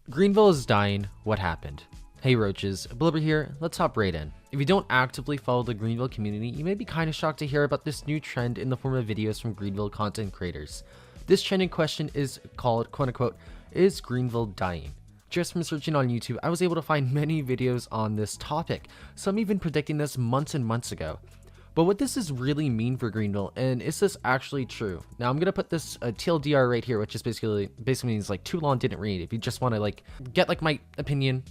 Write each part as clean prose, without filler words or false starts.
Greenville is dying. What happened? Hey Roaches, Blubber here. Let's hop right in. If you don't actively follow the Greenville community, you may be kind of shocked to hear about this new trend in the form of videos from Greenville content creators. This trend in question is called, quote unquote, Is Greenville Dying? Just from searching on YouTube, I was able to find many videos on this topic, some even predicting this months and months ago. But what does this really mean for Greenville, and is this actually true? Now I'm gonna put this TLDR right here, which is basically means like too long didn't read. If you just want to like get like my opinion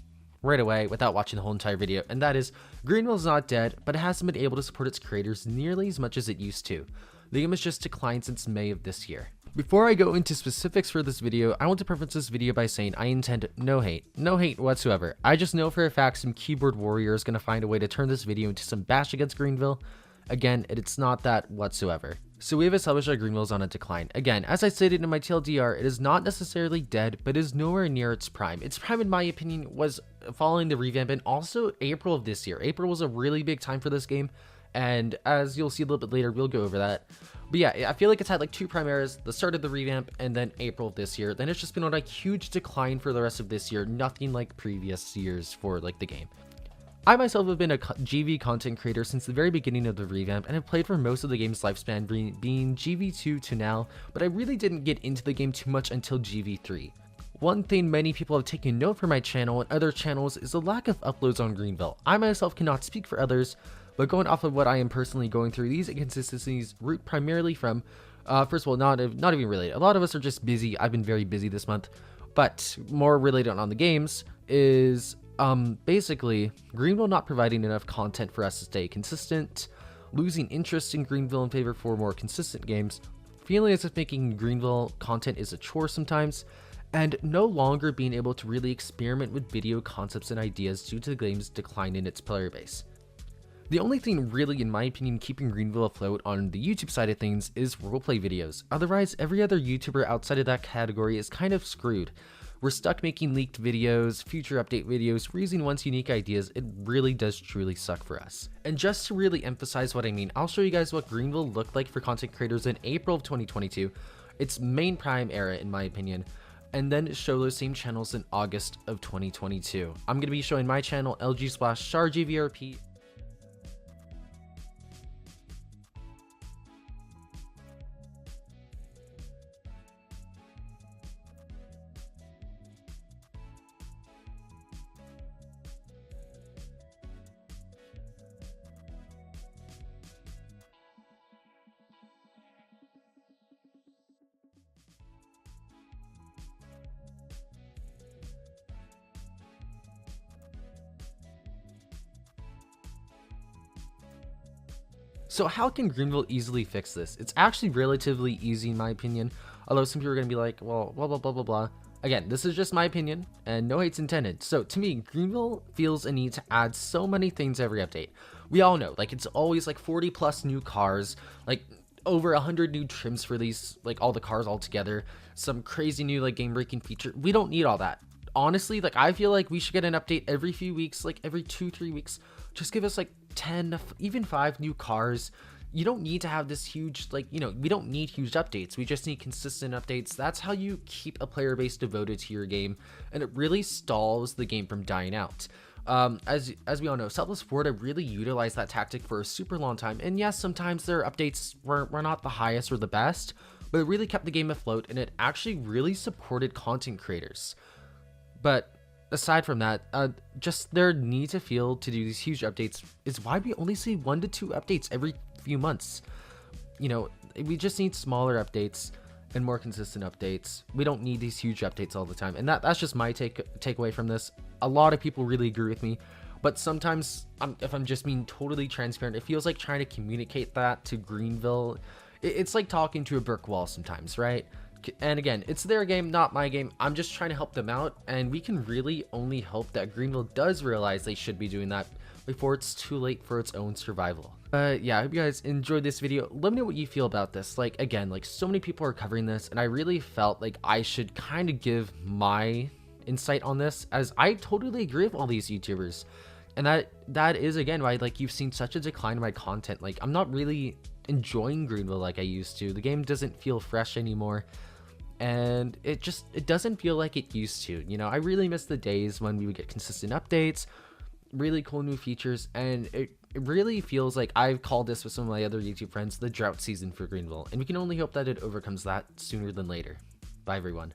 right away without watching the whole entire video, and that is Greenville is not dead, but it hasn't been able to support its creators nearly as much as it used to. The game has just declined since May of this year. Before I go into specifics for this video, I want to preface this video by saying I intend no hate whatsoever. I just know for a fact some keyboard warrior is going to find a way to turn this video into some bash against Greenville. Again, it's not that whatsoever. So we have established that Greenville is on a decline. Again, as I stated in my TLDR, it is not necessarily dead, but is nowhere near its prime. Its prime, in my opinion, was following the revamp, and also April of this year. April was a really big time for this game, and as you'll see a little bit later, we'll go over that. But yeah, I feel like it's had like two prime eras, the start of the revamp and then April of this year. Then it's just been on a huge decline for the rest of this year, nothing like previous years for like the game. I myself have been a GV content creator since the very beginning of the revamp, and have played for most of the game's lifespan, being GV2 to now, but I really didn't get into the game too much until GV3. One thing many people have taken note for my channel and other channels is the lack of uploads on Greenville. I myself cannot speak for others, but going off of what I am personally going through, these inconsistencies root primarily from, first of all, not even related. A lot of us are just busy. I've been very busy this month, but more related on the games is basically Greenville not providing enough content for us to stay consistent, losing interest in Greenville in favor for more consistent games, feeling as if making Greenville content is a chore sometimes, and no longer being able to really experiment with video concepts and ideas due to the game's decline in its player base. The only thing really, in my opinion, keeping Greenville afloat on the YouTube side of things is roleplay videos. Otherwise, every other YouTuber outside of that category is kind of screwed. We're stuck making leaked videos, future update videos, reusing once unique ideas. It really does truly suck for us. And just to really emphasize what I mean, I'll show you guys what Greenville looked like for content creators in April of 2022, its main prime era in my opinion, and then show those same channels in August of 2022. I'm going to be showing my channel, LG/SharGVRP. So how can Greenville easily fix this? It's actually relatively easy in my opinion, although some people are going to be like, well, blah, blah, blah, blah, blah. Again, this is just my opinion, and no hate's intended. So to me, Greenville feels a need to add so many things every update. We all know, like, it's always like 40 plus new cars, like over 100 new trims for these, like all the cars all together, some crazy new like game breaking feature. We don't need all that. Honestly, like I feel like we should get an update every few weeks, like every 2-3 weeks. Just give us like 10, even 5 new cars. You don't need to have this huge, like, you know, we don't need huge updates. We just need consistent updates. That's how you keep a player base devoted to your game, and it really stalls the game from dying out. As we all know, Selfless Florida really utilized that tactic for a super long time, and yes, sometimes their updates were not the highest or the best, but it really kept the game afloat, and it actually really supported content creators. But aside from that, just their need to do these huge updates is why we only see 1 to 2 updates every few months. You know, we just need smaller updates and more consistent updates. We don't need these huge updates all the time, and that's just my takeaway from this. A lot of people really agree with me, but sometimes if I'm just being totally transparent, it feels like trying to communicate that to Greenville. It's like talking to a brick wall sometimes, right? And again, it's their game, not my game. I'm just trying to help them out, and we can really only hope that Greenville does realize they should be doing that before it's too late for its own survival. Yeah, I hope you guys enjoyed this video. Let me know what you feel about this. Like, again, like so many people are covering this, and I really felt like I should kind of give my insight on this, as I totally agree with all these YouTubers. And that is again why like you've seen such a decline in my content. Like, I'm not really enjoying Greenville like I used to. The game doesn't feel fresh anymore. and it doesn't feel like it used to. You know, I really miss the days when we would get consistent updates, really cool new features, and it really feels like I've called this with some of my other YouTube friends the drought season for Greenville, and we can only hope that it overcomes that sooner than later. Bye everyone.